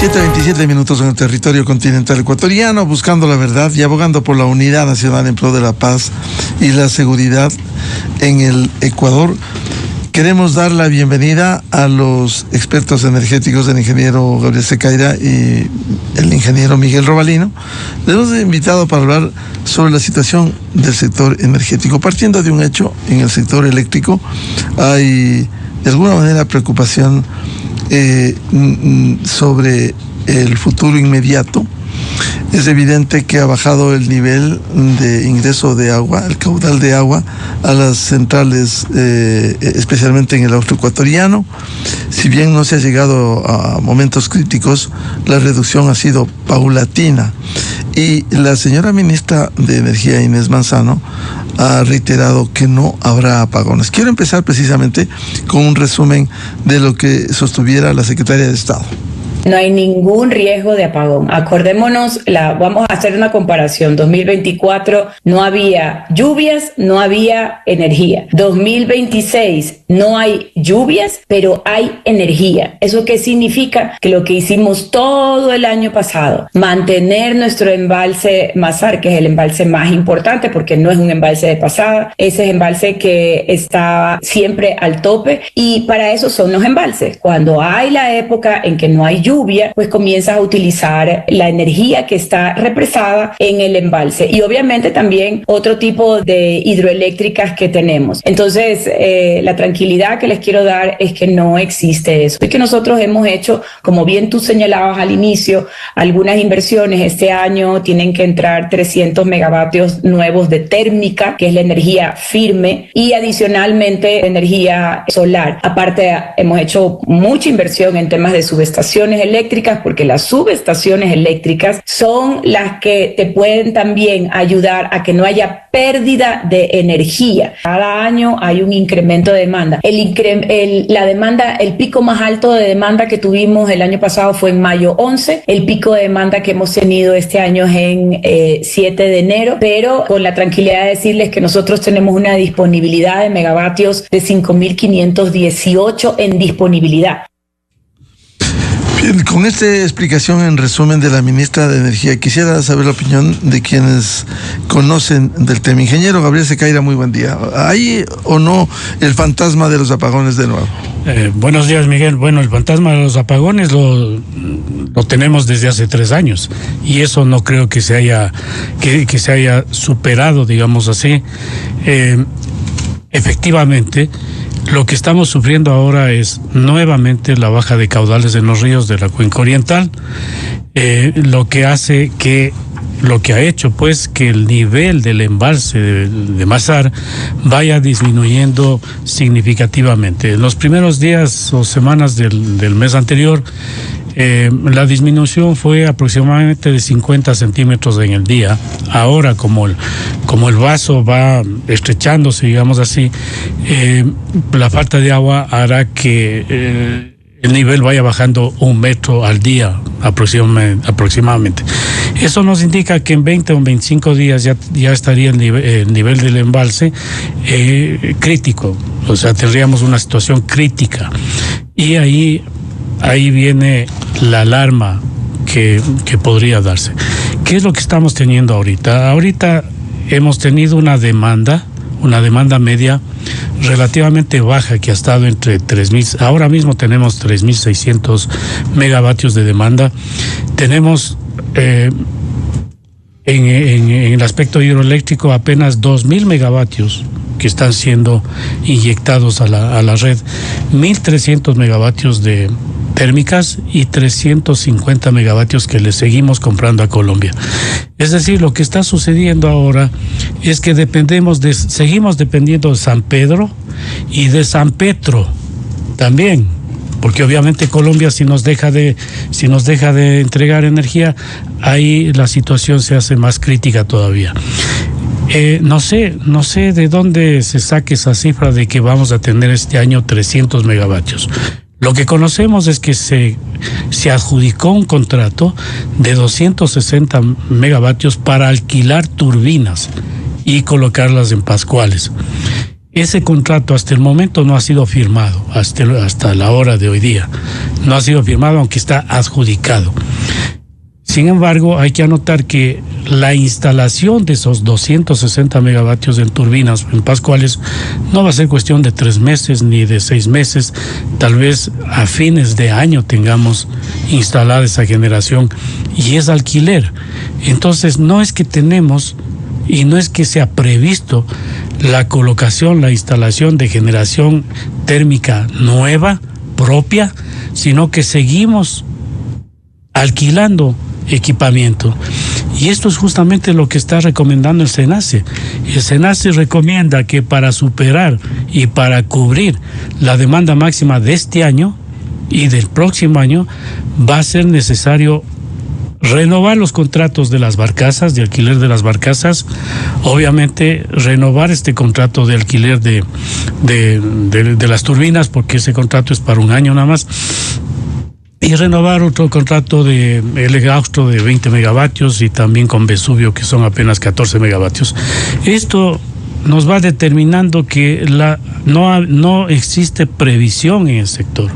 7:27 en el territorio continental ecuatoriano, buscando la verdad y abogando por la unidad nacional en pro de la paz y la seguridad en el Ecuador. Queremos dar la bienvenida a los expertos energéticos del ingeniero Gabriel Secaira y el ingeniero Miguel Robalino. Les hemos invitado para hablar sobre la situación del sector energético. Partiendo de un hecho, en el sector eléctrico hay de alguna manera preocupación sobre el futuro inmediato. Es evidente que ha bajado el nivel de ingreso de agua, el caudal de agua a las centrales, especialmente en el austroecuatoriano. Si bien no se ha llegado a momentos críticos, la reducción ha sido paulatina. Y la señora ministra de Energía, Inés Manzano, ha reiterado que no habrá apagones. Quiero empezar precisamente con un resumen de lo que sostuviera la secretaria de Estado. No hay ningún riesgo de apagón. Acordémonos, vamos a hacer una comparación. 2024 no había lluvias, no había energía. 2026 no hay lluvias, pero hay energía. ¿Eso qué significa? Que lo que hicimos todo el año pasado, mantener nuestro embalse Mazar, que es el embalse más importante porque no es un embalse de pasada, ese es embalse que está siempre al tope, y para eso son los embalses. Cuando hay la época en que no hay lluvia, pues comienzas a utilizar la energía que está represada en el embalse y obviamente también otro tipo de hidroeléctricas que tenemos. Entonces, la tranquilidad que les quiero dar es que no existe eso y que nosotros hemos hecho, como bien tú señalabas al inicio, algunas inversiones. Este año tienen que entrar 300 megavatios nuevos de térmica, que es la energía firme, y adicionalmente energía solar. Aparte, hemos hecho mucha inversión en temas de subestaciones eléctricas, porque las subestaciones eléctricas son las que te pueden también ayudar a que no haya pérdida de energía. Cada año hay un incremento de demanda. La demanda, el pico más alto de demanda que tuvimos el año pasado fue en mayo 11. El pico de demanda que hemos tenido este año es en 7 de enero, pero con la tranquilidad de decirles que nosotros tenemos una disponibilidad de megavatios de 5.518 en disponibilidad. Bien, con esta explicación en resumen de la ministra de Energía, quisiera saber la opinión de quienes conocen del tema. Ingeniero Gabriel Secaira, muy buen día. ¿Hay o no el fantasma de los apagones de nuevo? Buenos días, Miguel. Bueno, el fantasma de los apagones lo tenemos desde hace 3 años y eso no creo que se haya superado, digamos así. Efectivamente, lo que estamos sufriendo ahora es nuevamente la baja de caudales en los ríos de la cuenca oriental, lo que ha hecho pues que el nivel del embalse de Mazar vaya disminuyendo significativamente. En los primeros días o semanas del mes anterior, la disminución fue aproximadamente de 50 centímetros en el día. Ahora, como el vaso va estrechándose, digamos así, la falta de agua hará que el nivel vaya bajando 1 metro al día aproximadamente. Eso nos indica que en 20 o 25 días ya estaría el nivel del embalse crítico, o sea, tendríamos una situación crítica. Y ahí viene la alarma que podría darse. ¿Qué es lo que estamos teniendo ahorita? Ahorita hemos tenido una demanda media relativamente baja que ha estado entre 3.000, ahora mismo tenemos 3.600 megavatios de demanda. Tenemos en el aspecto hidroeléctrico apenas 2.000 megavatios que están siendo inyectados a la red, 1.300 megavatios de térmicas y 350 megavatios que le seguimos comprando a Colombia. Es decir, lo que está sucediendo ahora es que seguimos dependiendo de San Pedro y de San Petro también, porque obviamente Colombia si nos deja de entregar energía, ahí la situación se hace más crítica todavía. No sé de dónde se saque esa cifra de que vamos a tener este año 300 megavatios. Lo que conocemos es que se adjudicó un contrato de 260 megavatios para alquilar turbinas y colocarlas en Pascuales. ese contrato hasta el momento no ha sido firmado, hasta la hora de hoy día. No ha sido firmado, aunque está adjudicado. Sin embargo, hay que anotar que la instalación de esos 260 megavatios en turbinas en Pascuales no va a ser cuestión de 3 meses ni de 6 meses. Tal vez a fines de año tengamos instalada esa generación, y es alquiler. Entonces, no es que tenemos y no es que se ha previsto la colocación, la instalación de generación térmica nueva, propia, sino que seguimos alquilando equipamiento. Y esto es justamente lo que está recomendando el SENACE. El SENACE recomienda que para superar y para cubrir la demanda máxima de este año y del próximo año va a ser necesario renovar los contratos de las barcazas, de alquiler de las barcazas, obviamente renovar este contrato de alquiler de las turbinas, porque ese contrato es para un año nada más, y renovar otro contrato de LG Austro de 20 megavatios y también con Vesubio, que son apenas 14 megavatios. Esto nos va determinando que no existe previsión en el sector.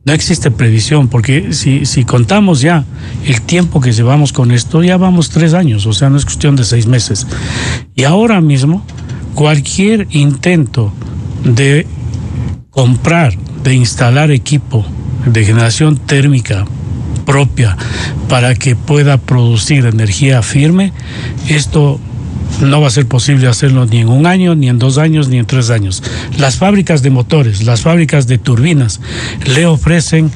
No existe previsión, porque si contamos ya el tiempo que llevamos con esto, ya vamos 3 años, o sea, no es cuestión de 6 meses. Y ahora mismo, cualquier intento de comprar, de instalar equipo de generación térmica propia para que pueda producir energía firme, esto no va a ser posible hacerlo ni en 1 año, ni en 2 años, ni en 3 años. Las fábricas de motores, las fábricas de turbinas le ofrecen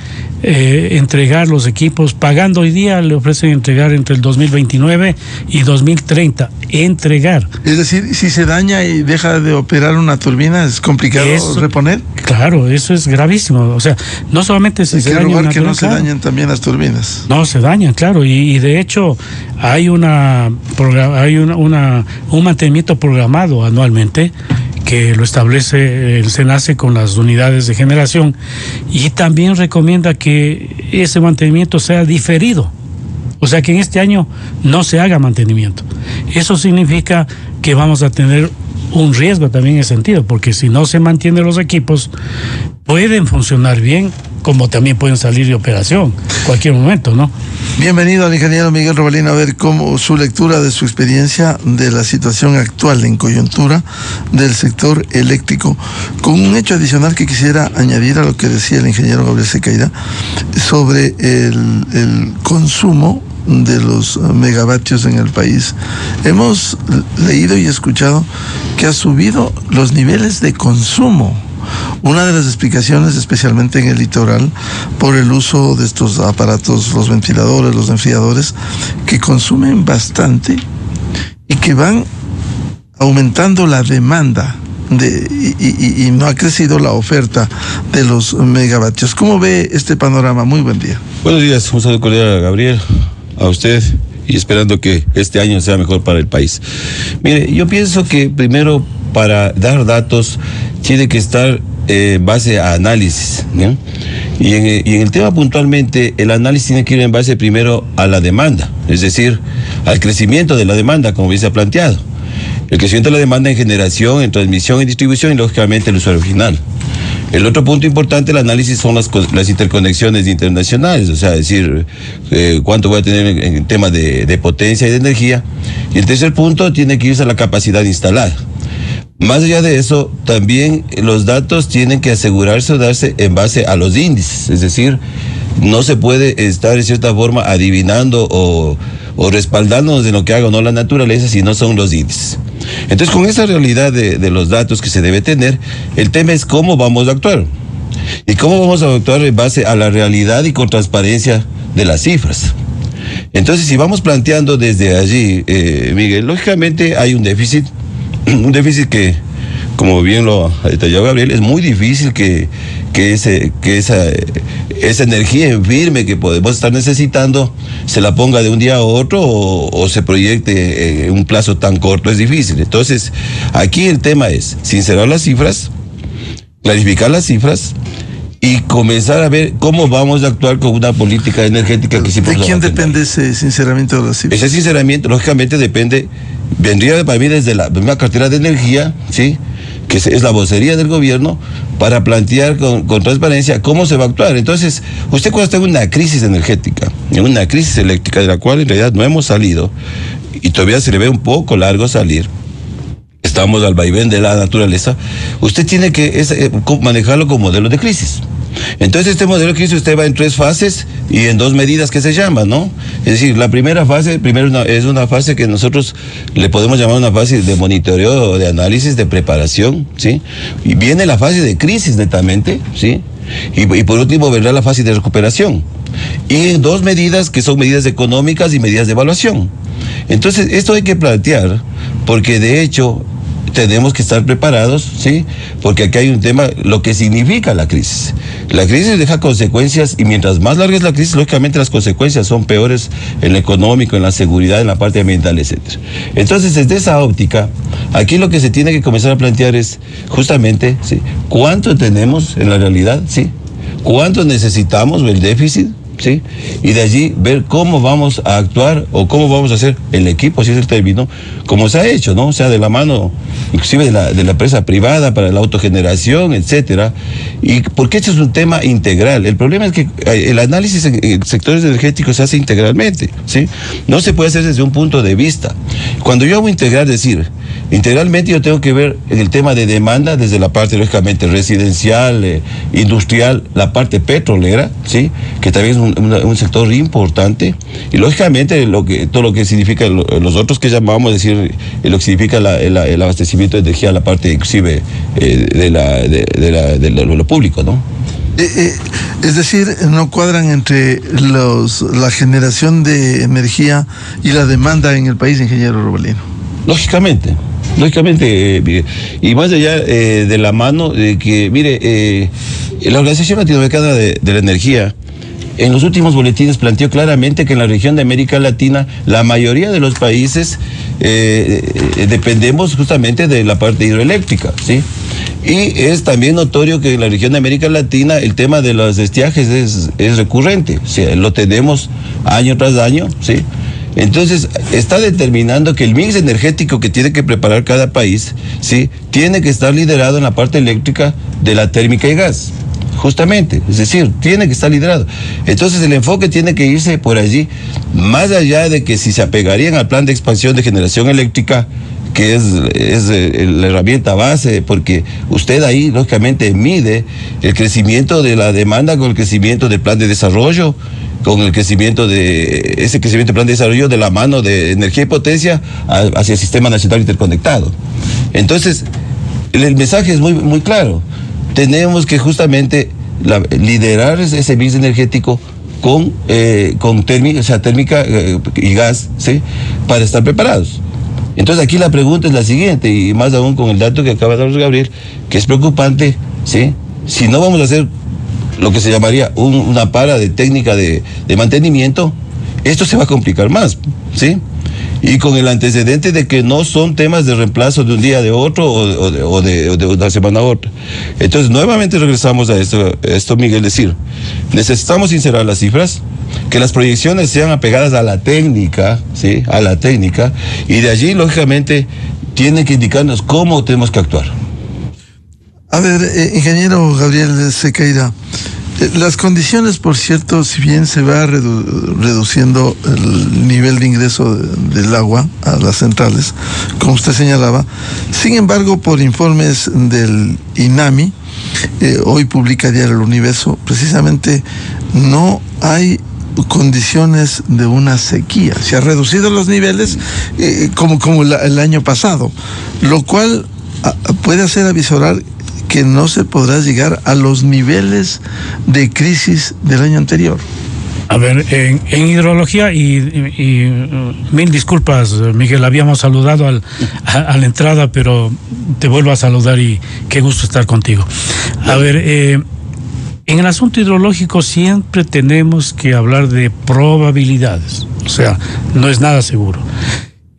entregar los equipos, pagando hoy día, le ofrecen entregar entre el 2029 y 2030. Entregar. Es decir, si se daña y deja de operar una turbina, ¿es complicado reponer? Claro, eso es gravísimo. O sea, no solamente si se daña que no se dañen también las turbinas. No, se dañan, claro. Y de hecho, hay un mantenimiento programado anualmente que lo establece el SENACE con las unidades de generación, y también recomienda que ese mantenimiento sea diferido, o sea, que en este año no se haga mantenimiento. Eso significa que vamos a tener un riesgo también en ese sentido, porque si no se mantienen los equipos, pueden funcionar bien, como también pueden salir de operación cualquier momento, ¿no? Bienvenido al ingeniero Miguel Robalino, a ver cómo su lectura de su experiencia de la situación actual en coyuntura del sector eléctrico, con un hecho adicional que quisiera añadir a lo que decía el ingeniero Gabriel Sequeira sobre el consumo de los megavatios en el país. Hemos leído y escuchado que ha subido los niveles de consumo. Una de las explicaciones, especialmente en el litoral, por el uso de estos aparatos, los ventiladores, los enfriadores, que consumen bastante y que van aumentando la demanda y no ha crecido la oferta de los megavatios. ¿Cómo ve este panorama? Muy buen día. Buenos días, un saludo cordial a Gabriel, a usted, y esperando que este año sea mejor para el país. Mire, yo pienso que primero, para dar datos, tiene que estar en base a análisis, ¿no? Y en el tema puntualmente, el análisis tiene que ir en base primero a la demanda, es decir, al crecimiento de la demanda, como bien se ha planteado. El crecimiento de la demanda en generación, en transmisión, en distribución y lógicamente el usuario final. El otro punto importante del análisis son las interconexiones internacionales, o sea, decir, cuánto voy a tener en tema de potencia y de energía. Y el tercer punto tiene que irse a la capacidad instalada. Más allá de eso, también los datos tienen que asegurarse o darse en base a los índices, es decir, no se puede estar en cierta forma adivinando o respaldándonos de lo que haga o no la naturaleza si no son los índices. Entonces, con esa realidad de los datos que se debe tener, el tema es cómo vamos a actuar. Y cómo vamos a actuar en base a la realidad y con transparencia de las cifras. Entonces, si vamos planteando desde allí, Miguel, lógicamente hay un déficit que, como bien lo ha detallado Gabriel, es muy difícil que esa energía en firme que podemos estar necesitando se la ponga de un día a otro o se proyecte en un plazo tan corto. Es difícil. Entonces, aquí el tema es sincerar las cifras, clarificar las cifras y comenzar a ver cómo vamos a actuar con una política energética que sí podemos. ¿De quién depende ese sinceramiento de las cifras? Ese sinceramiento, lógicamente, vendría para mí desde la misma cartera de energía, ¿sí?, que es la vocería del gobierno, para plantear con transparencia cómo se va a actuar. Entonces, usted cuando está en una crisis energética, en una crisis eléctrica de la cual en realidad no hemos salido, y todavía se le ve un poco largo salir, estamos al vaivén de la naturaleza, usted tiene que manejarlo como modelo de crisis. Entonces este modelo de crisis usted va en 3 fases y en 2 medidas que se llaman, ¿no? Es decir, la primera fase, es una fase que nosotros le podemos llamar una fase de monitoreo, de análisis, de preparación, ¿sí? Y viene la fase de crisis netamente, ¿sí? Y por último vendrá la fase de recuperación. Y 2 medidas que son medidas económicas y medidas de evaluación. Entonces esto hay que plantear, porque de hecho tenemos que estar preparados, ¿sí? Porque aquí hay un tema, lo que significa la crisis. La crisis deja consecuencias, y mientras más larga es la crisis, lógicamente las consecuencias son peores en lo económico, en la seguridad, en la parte ambiental, etc. Entonces, desde esa óptica, aquí lo que se tiene que comenzar a plantear es justamente, ¿sí?, cuánto tenemos en la realidad, ¿sí?, cuánto necesitamos, el déficit, ¿sí?, y de allí ver cómo vamos a actuar o cómo vamos a hacer el equipo, si es el término, como se ha hecho, ¿no? O sea, de la mano inclusive de la empresa privada para la autogeneración, etcétera. Y porque este es un tema integral. El problema es que el análisis en sectores energéticos se hace integralmente, ¿sí? No se puede hacer desde un punto de vista. Cuando yo hago integral, es decir, integralmente yo tengo que ver en el tema de demanda desde la parte, lógicamente, residencial, industrial, la parte petrolera, ¿sí?, que también es un sector importante, y lógicamente todo lo que significa los otros que llamamos, es decir, lo que significa el abastecimiento de energía, la parte inclusive de lo público, ¿no? Es decir, no cuadran entre la generación de energía y la demanda en el país, ingeniero Robalino. Lógicamente, y más allá de la mano de que, mire, la Organización Latinoamericana de la Energía en los últimos boletines planteó claramente que en la región de América Latina la mayoría de los países dependemos justamente de la parte hidroeléctrica, ¿sí? Y es también notorio que en la región de América Latina el tema de los estiajes es recurrente, o sea, lo tenemos año tras año, ¿sí? Entonces, está determinando que el mix energético que tiene que preparar cada país, ¿sí?, tiene que estar liderado en la parte eléctrica de la térmica y gas. Justamente, es decir, tiene que estar liderado. Entonces el enfoque tiene que irse por allí, más allá de que si se apegarían al plan de expansión de generación eléctrica, que es la herramienta base, porque usted ahí lógicamente mide el crecimiento de la demanda con el crecimiento del plan de desarrollo, con el crecimiento de ese crecimiento del plan de desarrollo de la mano de energía y potencia hacia el sistema nacional interconectado. Entonces, el mensaje es muy, muy claro. Tenemos que justamente liderar ese mix energético con térmica y gas, ¿sí?, para estar preparados. Entonces aquí la pregunta es la siguiente, y más aún con el dato que acaba de dar Gabriel, que es preocupante, ¿sí?, si no vamos a hacer lo que se llamaría una para de técnica de mantenimiento, esto se va a complicar más, ¿sí? Y con el antecedente de que no son temas de reemplazo de un día de otro o de una semana a otra. Entonces, nuevamente regresamos a esto, Miguel, decir, necesitamos sincerar las cifras, que las proyecciones sean apegadas a la técnica, ¿sí?, a la técnica, y de allí, lógicamente, tienen que indicarnos cómo tenemos que actuar. A ver, ingeniero Gabriel Sequeira, las condiciones, por cierto, si bien se va reduciendo el nivel de ingreso del agua a las centrales, como usted señalaba, sin embargo, por informes del INAMI, hoy publica Diario El Universo, precisamente no hay condiciones de una sequía. Se han reducido los niveles como el año pasado, lo cual puede hacer avisorar que no se podrá llegar a los niveles de crisis del año anterior. A ver, en hidrología, y mil disculpas, Miguel, habíamos saludado a la entrada, pero te vuelvo a saludar y qué gusto estar contigo. A ver, en el asunto hidrológico siempre tenemos que hablar de probabilidades, o sea, no es nada seguro.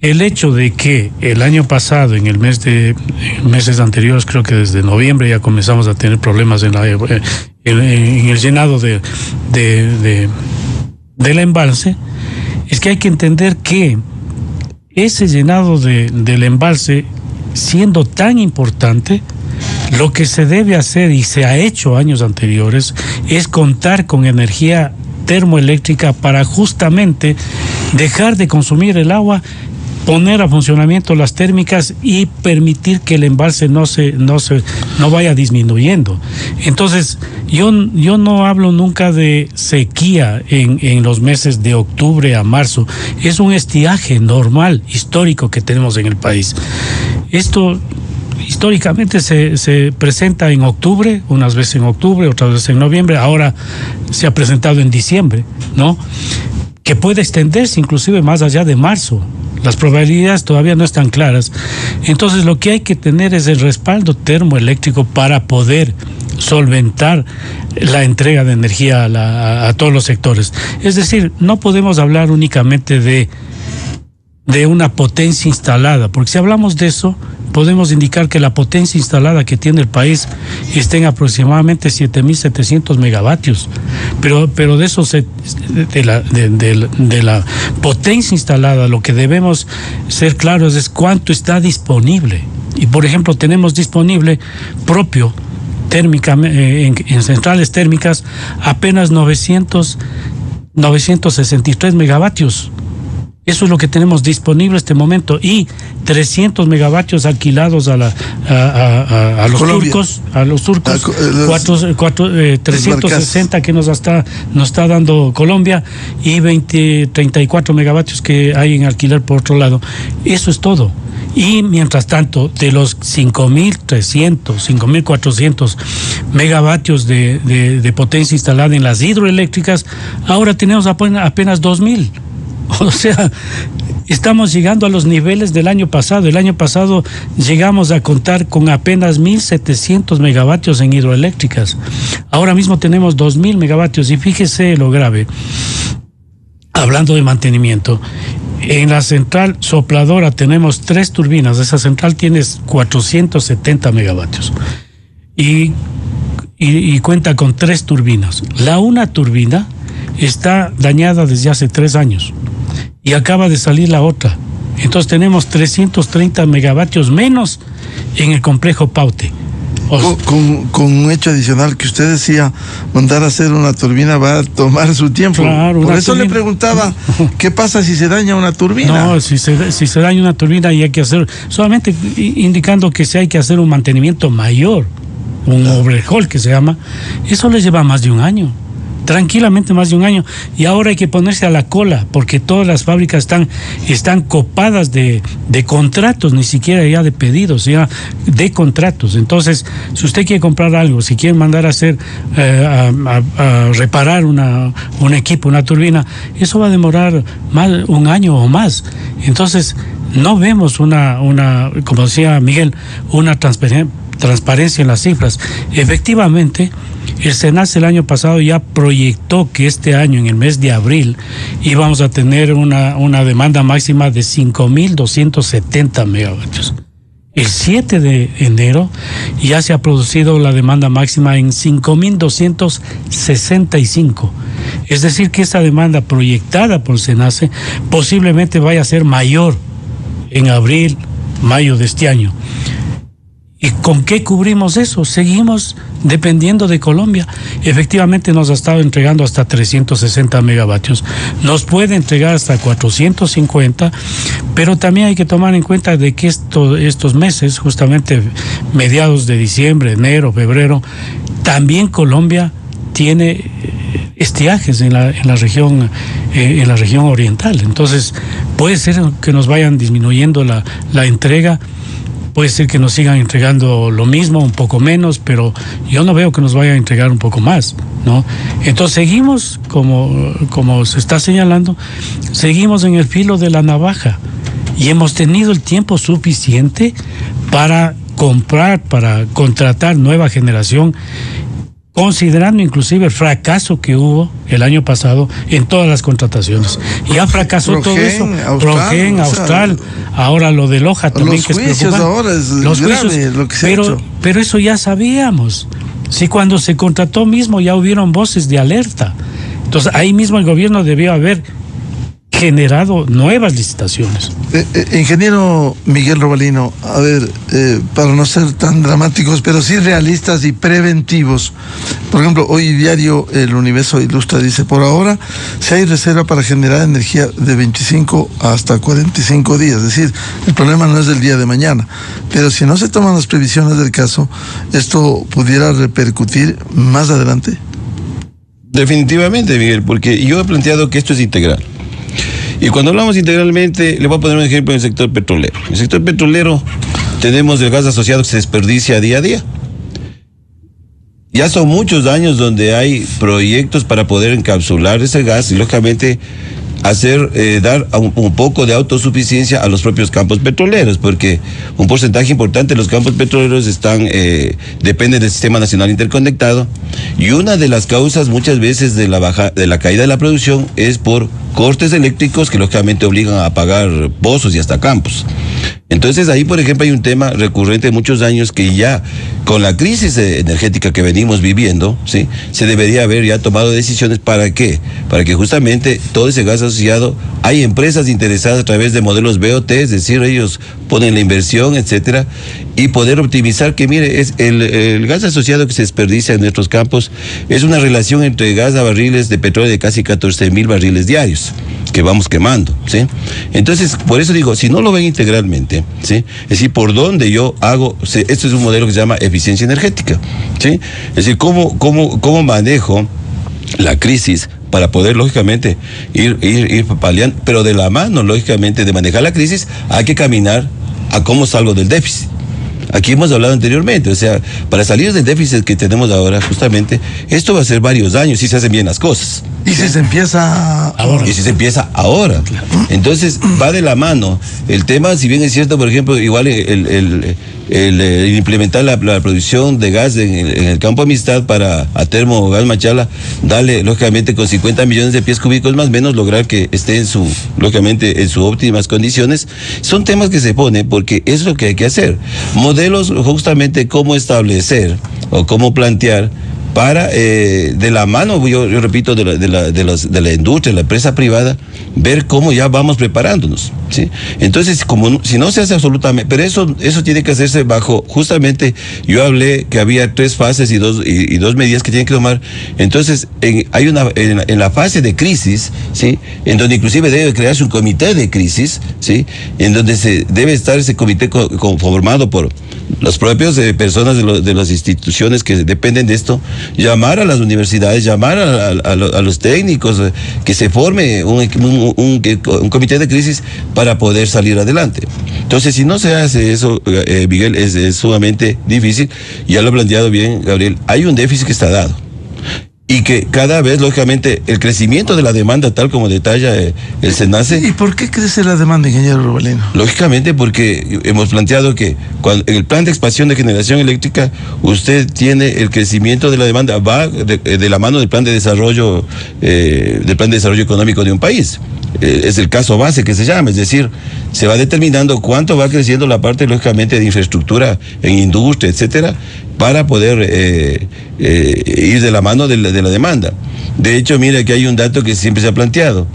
El hecho de que el año pasado, en meses anteriores, creo que desde noviembre ya comenzamos a tener problemas en el llenado del embalse, es que hay que entender que ese llenado del embalse, siendo tan importante, Lo que se debe hacer, y se ha hecho años anteriores, es contar con energía termoeléctrica para justamente dejar de consumir el agua, poner a funcionamiento las térmicas y permitir que el embalse no vaya disminuyendo. Entonces, yo no hablo nunca de sequía en los meses de octubre a marzo. Es un estiaje normal, histórico, que tenemos en el país. Esto históricamente se presenta en octubre, unas veces en octubre, otras veces en noviembre, ahora se ha presentado en diciembre, ¿no? Que puede extenderse inclusive más allá de marzo. Las probabilidades todavía no están claras. Entonces, lo que hay que tener es el respaldo termoeléctrico para poder solventar la entrega de energía a todos los sectores. Es decir, no podemos hablar únicamente de una potencia instalada, porque si hablamos de eso, podemos indicar que la potencia instalada que tiene el país está en aproximadamente 7.700 megavatios. Pero de eso, de la potencia instalada, lo que debemos ser claros es cuánto está disponible. Y, por ejemplo, tenemos disponible propio térmica, en centrales térmicas, apenas 963 megavatios. Eso es lo que tenemos disponible en este momento, y 300 megavatios alquilados a los turcos, 360 que nos está dando Colombia, y 34 megavatios que hay en alquiler por otro lado. Eso es todo. Y mientras tanto, de los 5.300, 5.400 megavatios de potencia instalada en las hidroeléctricas, ahora tenemos apenas 2.000. O sea, estamos llegando a los niveles del año pasado. El año pasado llegamos a contar con apenas 1.700 megavatios en hidroeléctricas. Ahora mismo tenemos 2.000 megavatios. Y fíjese lo grave. Hablando de mantenimiento, en la central sopladora tenemos 3 turbinas. Esa central tiene 470 megavatios. Y cuenta con 3 turbinas. Una turbina está dañada desde hace 3 años. Y acaba de salir la otra. Entonces tenemos 330 megavatios menos en el complejo Paute. Con un hecho adicional que usted decía, mandar a hacer una turbina va a tomar su tiempo. Claro, por eso le preguntaba, ¿qué pasa si se daña una turbina? No, si se daña una turbina y hay que hacer, solamente indicando que si hay que hacer un mantenimiento mayor, un overhaul que se llama, eso le lleva más de un año. Tranquilamente más de un año, y ahora hay que ponerse a la cola porque todas las fábricas están copadas de contratos, ni siquiera ya de pedidos, ya de contratos. Entonces, si usted quiere comprar algo, si quiere mandar a hacer a reparar un equipo, una turbina, eso va a demorar un año o más. Entonces, no vemos como decía Miguel, una transparencia en las cifras. Efectivamente, el SENACE el año pasado ya proyectó que este año, en el mes de abril, íbamos a tener una demanda máxima de 5.270 megavatios. El 7 de enero ya se ha producido la demanda máxima en 5.265. Es decir, que esa demanda proyectada por SENACE posiblemente vaya a ser mayor en abril, mayo de este año. ¿Y con qué cubrimos eso? Seguimos dependiendo de Colombia. Efectivamente nos ha estado entregando hasta 360 megavatios. Nos puede entregar hasta 450, pero también hay que tomar en cuenta de que estos meses, justamente mediados de diciembre, enero, febrero, también Colombia tiene estiajes en la región oriental. Entonces puede ser que nos vayan disminuyendo la entrega. Puede ser que nos sigan entregando lo mismo, un poco menos, pero yo no veo que nos vayan a entregar un poco más, ¿no? Entonces seguimos, como se está señalando, seguimos en el filo de la navaja y hemos tenido el tiempo suficiente para contratar nueva generación, considerando inclusive el fracaso que hubo el año pasado en todas las contrataciones. Ya fracasó todo eso. Progen, Austral, ahora lo de Loja también, que es preocupante. Ahora es los grave juicios, lo que se ha hecho. Pero eso ya sabíamos. Sí, cuando se contrató mismo ya hubieron voces de alerta. Entonces ahí mismo el gobierno debió haber generado nuevas licitaciones. Ingeniero Miguel Robalino, a ver, para no ser tan dramáticos, pero sí realistas y preventivos. Por ejemplo, hoy diario El Universo Ilustra dice, por ahora, si hay reserva para generar energía de 25 hasta 45 días, es decir, el problema no es del día de mañana, pero si no se toman las previsiones del caso, ¿esto pudiera repercutir más adelante? Definitivamente, Miguel, porque yo he planteado que esto es integral. Y cuando hablamos integralmente, le voy a poner un ejemplo en el sector petrolero. En el sector petrolero tenemos el gas asociado que se desperdicia día a día. Ya son muchos años donde hay proyectos para poder encapsular ese gas y, lógicamente, dar un poco de autosuficiencia a los propios campos petroleros, porque un porcentaje importante de los campos petroleros depende del Sistema Nacional Interconectado, y una de las causas muchas veces de la caída de la producción es por cortes eléctricos que lógicamente obligan a apagar pozos y hasta campos. Entonces ahí, por ejemplo, hay un tema recurrente de muchos años que ya con la crisis energética que venimos viviendo, ¿sí?, se debería haber ya tomado decisiones. ¿Para qué? Para que justamente todo ese gas asociado, hay empresas interesadas a través de modelos BOT, es decir, ellos ponen la inversión, etcétera, y poder optimizar que, mire, es el gas asociado que se desperdicia en nuestros campos es una relación entre gas a barriles de petróleo de casi 14,000 barriles diarios que vamos quemando, ¿sí? Entonces, por eso digo, si no lo ven integralmente, ¿sí?, es decir, por dónde yo hago, esto es un modelo que se llama eficiencia energética, ¿sí? Es decir, cómo manejo la crisis para poder, lógicamente, ir paliando, pero de la mano, lógicamente, de manejar la crisis, hay que caminar a cómo salgo del déficit. Aquí hemos hablado anteriormente, o sea, para salir del déficit que tenemos ahora, justamente, esto va a ser varios años si se hacen bien las cosas. ¿Y si se empieza ahora? Y si se empieza ahora. Entonces, va de la mano. El tema, si bien es cierto, por ejemplo, igual el implementar la producción de gas en el campo Amistad para a Termo Gas Machala, darle, lógicamente, con 50 millones de pies cúbicos más o menos, lograr que esté lógicamente, en sus óptimas condiciones. Son temas que se ponen porque es lo que hay que hacer. Modelos, justamente, cómo establecer o cómo plantear para, de la mano, yo repito, de la industria, la empresa privada, ver cómo ya vamos preparándonos, ¿sí? Entonces, si no se hace absolutamente, pero eso tiene que hacerse bajo, justamente, yo hablé que había 3 fases y dos medidas que tienen que tomar. Entonces, hay en la fase de crisis, ¿sí?, en donde inclusive debe crearse un comité de crisis, ¿sí?, en donde se debe estar ese comité conformado por las propias personas de las instituciones que dependen de esto, llamar a las universidades, llamar a los técnicos, que se forme un comité de crisis para poder salir adelante. Entonces, si no se hace eso, Miguel, es sumamente difícil. Ya lo ha planteado bien, Gabriel, hay un déficit que está dado. Y que cada vez, lógicamente, el crecimiento de la demanda, tal como detalla el SENACE. ¿Y por qué crece la demanda, ingeniero Robalino? Lógicamente, porque hemos planteado que en el plan de expansión de generación eléctrica, usted tiene el crecimiento de la demanda, va de la mano del plan de desarrollo económico de un país. Es el caso base que se llama, es decir, se va determinando cuánto va creciendo la parte, lógicamente, de infraestructura en industria, etcétera, para poder ir de la mano de la demanda. De hecho, mira que hay un dato que siempre se ha planteado.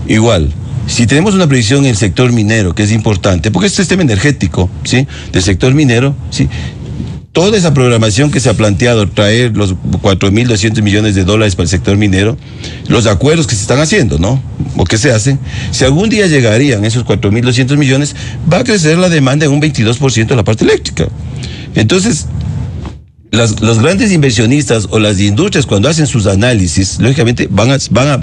Igual, si tenemos una previsión en el sector minero, que es importante, porque este sistema energético, ¿sí?, del sector minero, ¿sí?, toda esa programación que se ha planteado, traer los 4.200 millones de dólares para el sector minero, los acuerdos que se están haciendo, ¿no?, o que se hacen, si algún día llegarían esos 4.200 millones, va a crecer la demanda en un 22% de la parte eléctrica. Entonces, los grandes inversionistas o las industrias, cuando hacen sus análisis, lógicamente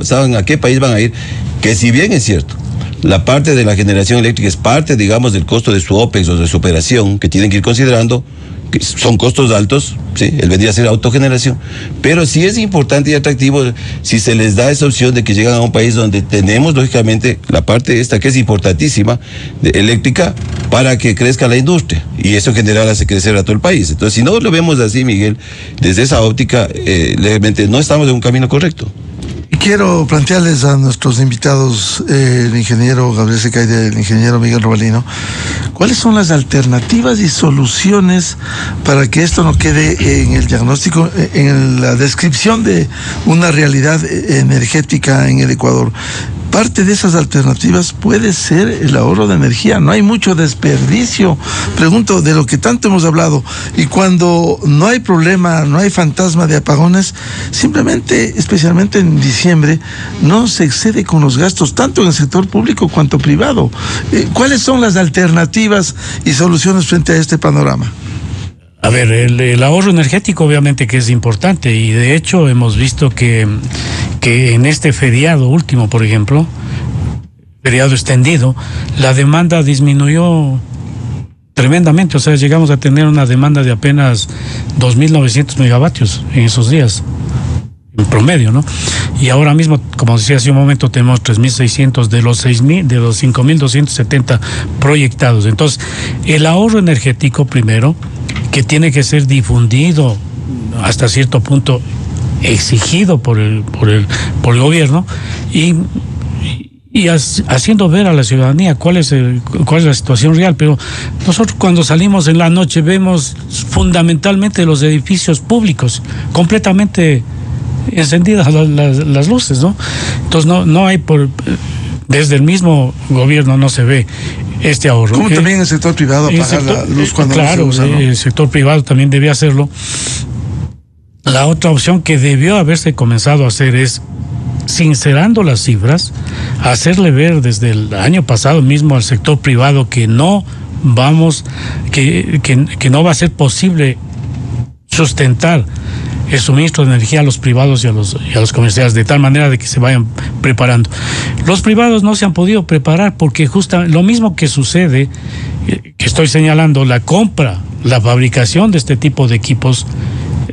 saben a qué país van a ir, que si bien es cierto, la parte de la generación eléctrica es parte, digamos, del costo de su OPEX o de su operación, que tienen que ir considerando, que son costos altos, ¿sí?, él vendría a ser autogeneración, pero sí es importante y atractivo si se les da esa opción de que llegan a un país donde tenemos, lógicamente, la parte esta que es importantísima, eléctrica, para que crezca la industria, y eso en general hace crecer a todo el país. Entonces, si no lo vemos así, Miguel, desde esa óptica, realmente no estamos en un camino correcto. Y quiero plantearles a nuestros invitados, el ingeniero Gabriel Secaide y el ingeniero Miguel Robalino, cuáles son las alternativas y soluciones para que esto no quede en el diagnóstico, en la descripción de una realidad energética en el Ecuador. parte de esas alternativas puede ser el ahorro de energía. No hay mucho desperdicio, pregunto, de lo que tanto hemos hablado. Y cuando no hay problema, no hay fantasma de apagones, simplemente, especialmente en diciembre, no se excede con los gastos, tanto en el sector público cuanto privado. ¿Cuáles son las alternativas y soluciones frente a este panorama? A ver, el ahorro energético obviamente que es importante, y de hecho hemos visto que en este feriado último, por ejemplo, feriado extendido, la demanda disminuyó tremendamente. O sea, llegamos a tener una demanda de apenas 2.900 megavatios en esos días, en promedio, ¿no? Y ahora mismo, como decía hace un momento, tenemos 3.600 de los 5.270 proyectados. Entonces, el ahorro energético, primero, que tiene que ser difundido hasta cierto punto, exigido por el gobierno, y haciendo ver a la ciudadanía cuál es la situación real. Pero nosotros cuando salimos en la noche vemos fundamentalmente los edificios públicos completamente encendidas las luces, ¿no? Entonces no hay desde el mismo gobierno no se ve este ahorro. Como también el sector privado apagar la luz cuando no se usa, ¿no? El sector privado también debe hacerlo. La otra opción que debió haberse comenzado a hacer es, sincerando las cifras, hacerle ver desde el año pasado mismo al sector privado que no no va a ser posible sustentar el suministro de energía a los privados y a los comerciales, de tal manera de que se vayan preparando. Los privados no se han podido preparar porque justamente lo mismo que sucede, que estoy señalando, la compra, la fabricación de este tipo de equipos,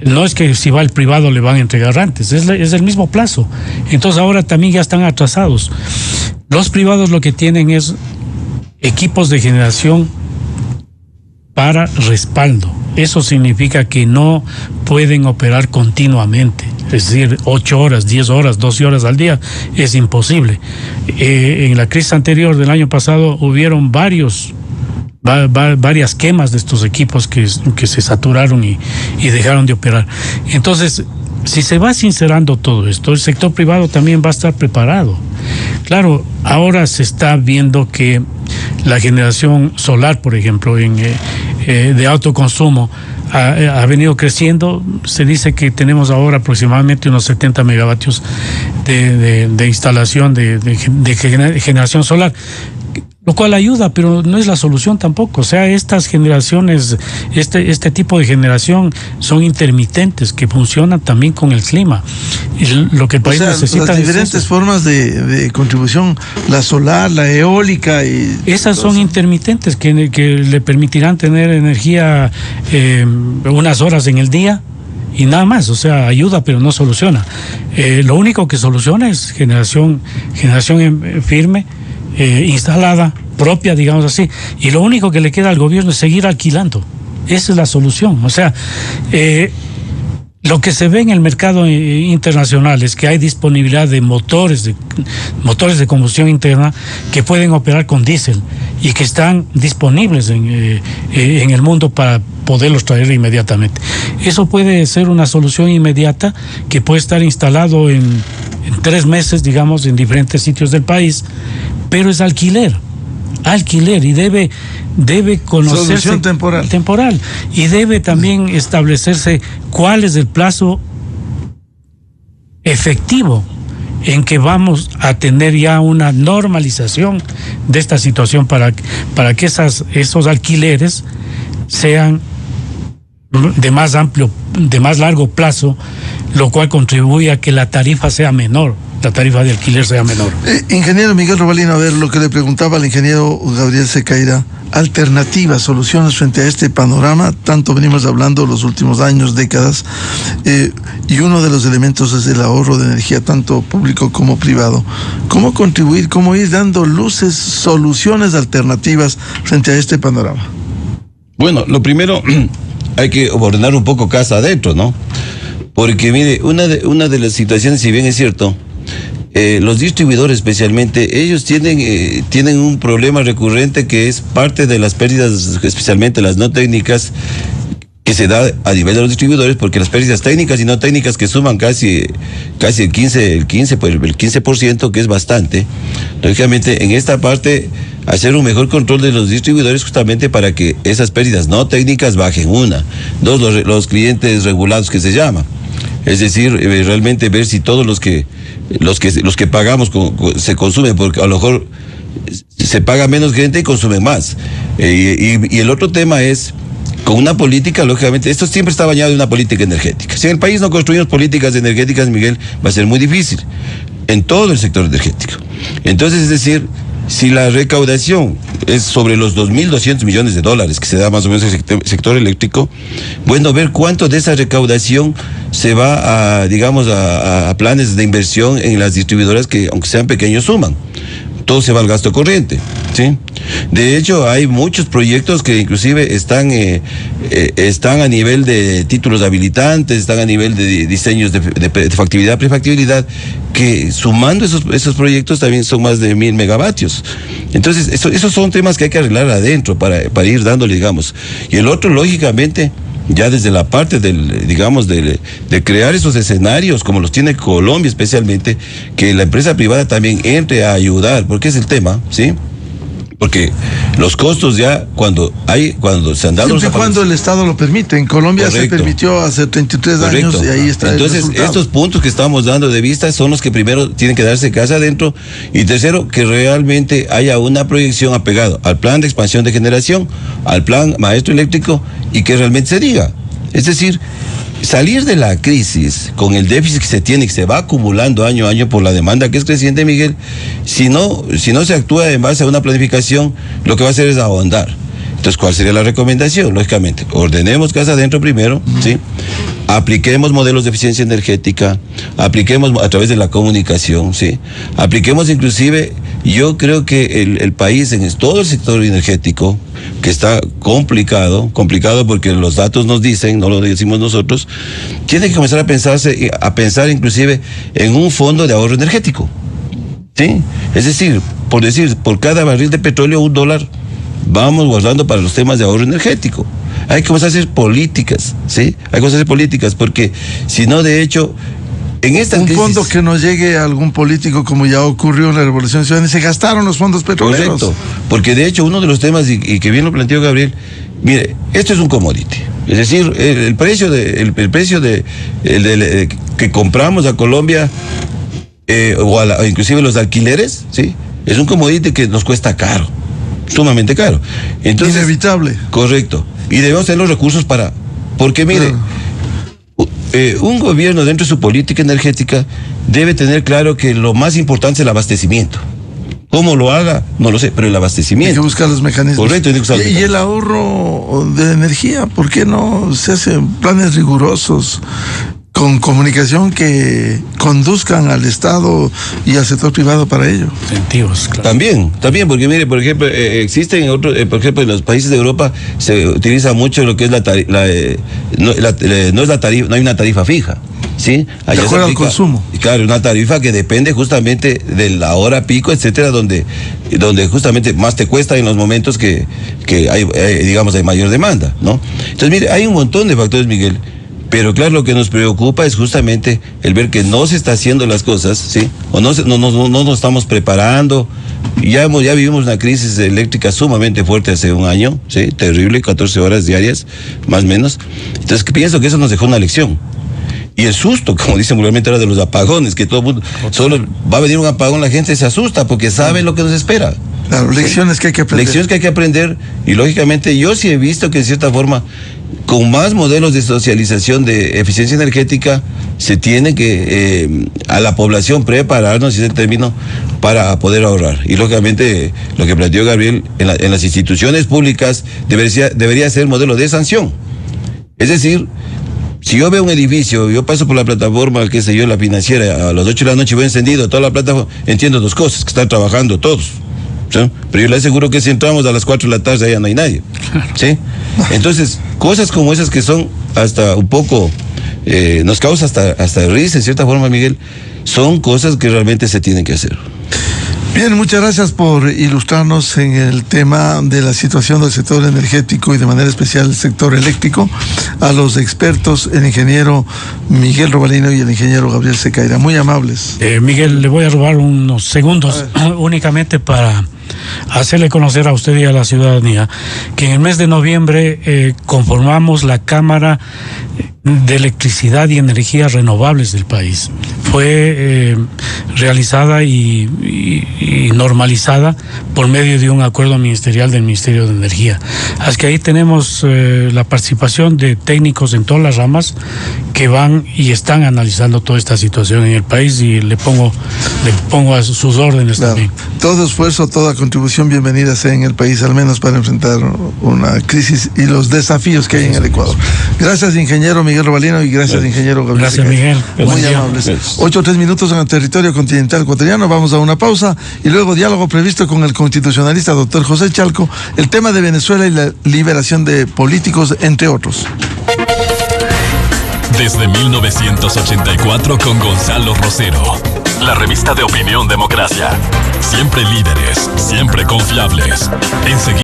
no es que si va el privado le van a entregar antes, es el mismo plazo. Entonces ahora también ya están atrasados. Los privados lo que tienen es equipos de generación para respaldo. Eso significa que no pueden operar continuamente, es decir, 8 horas, 10 horas, 12 horas al día, es imposible. En la crisis anterior del año pasado hubieron varias quemas de estos equipos que se saturaron y dejaron de operar. Entonces, si se va sincerando todo esto, el sector privado también va a estar preparado. Claro, ahora se está viendo que la generación solar, por ejemplo, de autoconsumo, ha venido creciendo. Se dice que tenemos ahora aproximadamente unos 70 megavatios de instalación de generación solar, lo cual ayuda, pero no es la solución tampoco. O sea, estas generaciones, este tipo de generación son intermitentes, que funcionan también con el clima. Y lo que el país necesita las diferentes formas de contribución, la solar, la eólica y esas son intermitentes que le permitirán tener energía unas horas en el día y nada más. O sea, ayuda, pero no soluciona. Lo único que soluciona es generación firme, instalada, propia, digamos así, y lo único que le queda al gobierno es seguir alquilando. Esa es la solución. O sea, lo que se ve en el mercado internacional es que hay disponibilidad de motores de combustión interna que pueden operar con diésel y que están disponibles en el mundo para poderlos traer inmediatamente. Eso puede ser una solución inmediata que puede estar instalado en 3 meses, digamos, en diferentes sitios del país, pero es alquiler y debe conocerse. Solución temporal. Y debe también establecerse cuál es el plazo efectivo en que vamos a tener ya una normalización de esta situación para que esos alquileres sean de más largo plazo, lo cual contribuye a que la tarifa sea menor. La tarifa de alquiler sea menor. Ingeniero Miguel Robalino, a ver, lo que le preguntaba al ingeniero Gabriel Secaira, alternativas, soluciones frente a este panorama, tanto venimos hablando los últimos años, décadas, y uno de los elementos es el ahorro de energía, tanto público como privado. ¿Cómo contribuir, cómo ir dando luces, soluciones alternativas frente a este panorama? Bueno, lo primero, hay que ordenar un poco casa adentro, ¿no? Porque mire, una de las situaciones, si bien es cierto, los distribuidores especialmente, ellos tienen un problema recurrente que es parte de las pérdidas, especialmente las no técnicas, que se da a nivel de los distribuidores, porque las pérdidas técnicas y no técnicas que suman casi el 15%, que es bastante, lógicamente en esta parte hacer un mejor control de los distribuidores justamente para que esas pérdidas no técnicas bajen. Una, dos, los clientes regulados que se llama, es decir, realmente ver si todos los que pagamos se consumen, porque a lo mejor se paga menos gente y consumen más. Y el otro tema es con una política, lógicamente, esto siempre está bañado de una política energética. Si en el país no construimos políticas energéticas, Miguel, va a ser muy difícil en todo el sector energético. Entonces, es decir, si la recaudación es sobre los $2.200 millones que se da más o menos en el sector eléctrico, bueno, ver cuánto de esa recaudación se va a planes de inversión en las distribuidoras que, aunque sean pequeños, suman. Todo se va al gasto corriente, ¿sí? De hecho, hay muchos proyectos que inclusive están a nivel de títulos habilitantes, están a nivel de diseños de factibilidad, prefactibilidad, que sumando esos proyectos también son más de 1.000 megavatios. Entonces, esos son temas que hay que arreglar adentro para ir dándole, digamos. Y el otro, lógicamente, ya desde la parte de crear esos escenarios, como los tiene Colombia especialmente, que la empresa privada también entre a ayudar, porque es el tema, ¿sí? Porque los costos ya cuando se han dado siempre y cuando el Estado lo permite. En Colombia se permitió hace 33 años y ahí está. Entonces, estos puntos que estamos dando de vista son los que primero tienen que darse casa adentro, y tercero, que realmente haya una proyección apegado al plan de expansión de generación, al plan maestro eléctrico, y que realmente se diga. Es decir, salir de la crisis con el déficit que se tiene, que se va acumulando año a año por la demanda que es creciente, Miguel, si no se actúa en base a una planificación, lo que va a hacer es ahondar. Entonces, ¿cuál sería la recomendación? Lógicamente, ordenemos casa adentro primero, ¿sí? Apliquemos modelos de eficiencia energética, apliquemos a través de la comunicación, ¿sí? Apliquemos inclusive, yo creo que el país en todo el sector energético, que está complicado porque los datos nos dicen, no lo decimos nosotros, tiene que comenzar a pensar inclusive en un fondo de ahorro energético, ¿sí? Es decir, por cada barril de petróleo $1 vamos guardando para los temas de ahorro energético. Hay que comenzar a hacer políticas, ¿sí? Hay que comenzar a hacer políticas, porque si no, de hecho, en esta crisis, fondo que no llegue a algún político, como ya ocurrió en la Revolución Ciudadana, se gastaron los fondos petroleros. Correcto, porque de hecho uno de los temas, y que bien lo planteó Gabriel, mire, esto es un commodity. Es decir, el precio que compramos a Colombia, o inclusive los alquileres, ¿sí? Es un commodity que nos cuesta caro, sumamente caro. Entonces, inevitable. Correcto. Y debemos tener los recursos porque mire, un gobierno dentro de su política energética debe tener claro que lo más importante es el abastecimiento. ¿Cómo lo haga? No lo sé, pero el abastecimiento. Hay que buscar los mecanismos. Correcto, hay que buscar los mecanismos. Y el ahorro de energía, ¿por qué no se hacen planes rigurosos con comunicación que conduzcan al Estado y al sector privado para ello? Incentivos, claro. También, porque mire, por ejemplo, existen otros, por ejemplo, en los países de Europa se utiliza mucho lo que es no hay una tarifa fija, ¿sí? De acuerdo al consumo. Claro, una tarifa que depende justamente de la hora pico, etcétera, donde justamente más te cuesta en los momentos que hay mayor demanda, ¿no? Entonces, mire, hay un montón de factores, Miguel. Pero claro, lo que nos preocupa es justamente el ver que no se está haciendo las cosas, ¿sí? O no nos estamos preparando. Ya vivimos una crisis eléctrica sumamente fuerte hace un año, ¿sí? Terrible, 14 horas diarias, más o menos. Entonces, pienso que eso nos dejó una lección. Y el susto, como dicen vulgarmente ahora, de los apagones, que todo el mundo, solo va a venir un apagón, la gente se asusta porque sabe lo que nos espera. Claro, lecciones que hay que aprender. Lecciones que hay que aprender, y lógicamente yo sí he visto que de cierta forma, con más modelos de socialización de eficiencia energética, se tiene que a la población prepararnos, si es el término, para poder ahorrar. Y lógicamente lo que planteó Gabriel, en las instituciones públicas debería ser modelo de sanción. Es decir, si yo veo un edificio, yo paso por la plataforma, qué sé yo, la financiera, a las 8 de la noche voy encendido toda la plataforma, entiendo dos cosas, que están trabajando todos, ¿sí? Pero yo le aseguro que si entramos a las 4 de la tarde allá no hay nadie, ¿sí? Entonces, cosas como esas que son hasta un poco, nos causa hasta risa en cierta forma, Miguel, son cosas que realmente se tienen que hacer. Bien, muchas gracias por ilustrarnos en el tema de la situación del sector energético y de manera especial el sector eléctrico. A los expertos, el ingeniero Miguel Robalino y el ingeniero Gabriel Secaira. Muy amables. Miguel, le voy a robar unos segundos únicamente para hacerle conocer a usted y a la ciudadanía que en el mes de noviembre conformamos la Cámara de Electricidad y Energías Renovables del país. Fue realizada y normalizada por medio de un acuerdo ministerial del Ministerio de Energía. Así que ahí tenemos la participación de técnicos en todas las ramas que van y están analizando toda esta situación en el país, y le pongo a sus órdenes también. Todo esfuerzo, toda contribución bienvenida sea en el país, al menos para enfrentar una crisis y los desafíos que hay en el Ecuador. Gracias, ingeniero Miguel Robalino, y gracias, ingeniero Gabriel. Gracias, Miguel. Muy amables. 8:03 en el territorio continental ecuatoriano. Vamos a una pausa y luego diálogo previsto con el constitucionalista doctor José Chalco, el tema de Venezuela y la liberación de políticos, entre otros. Desde 1984 con Gonzalo Rosero, la revista de opinión Democracia. Siempre líderes, siempre confiables. Enseguida.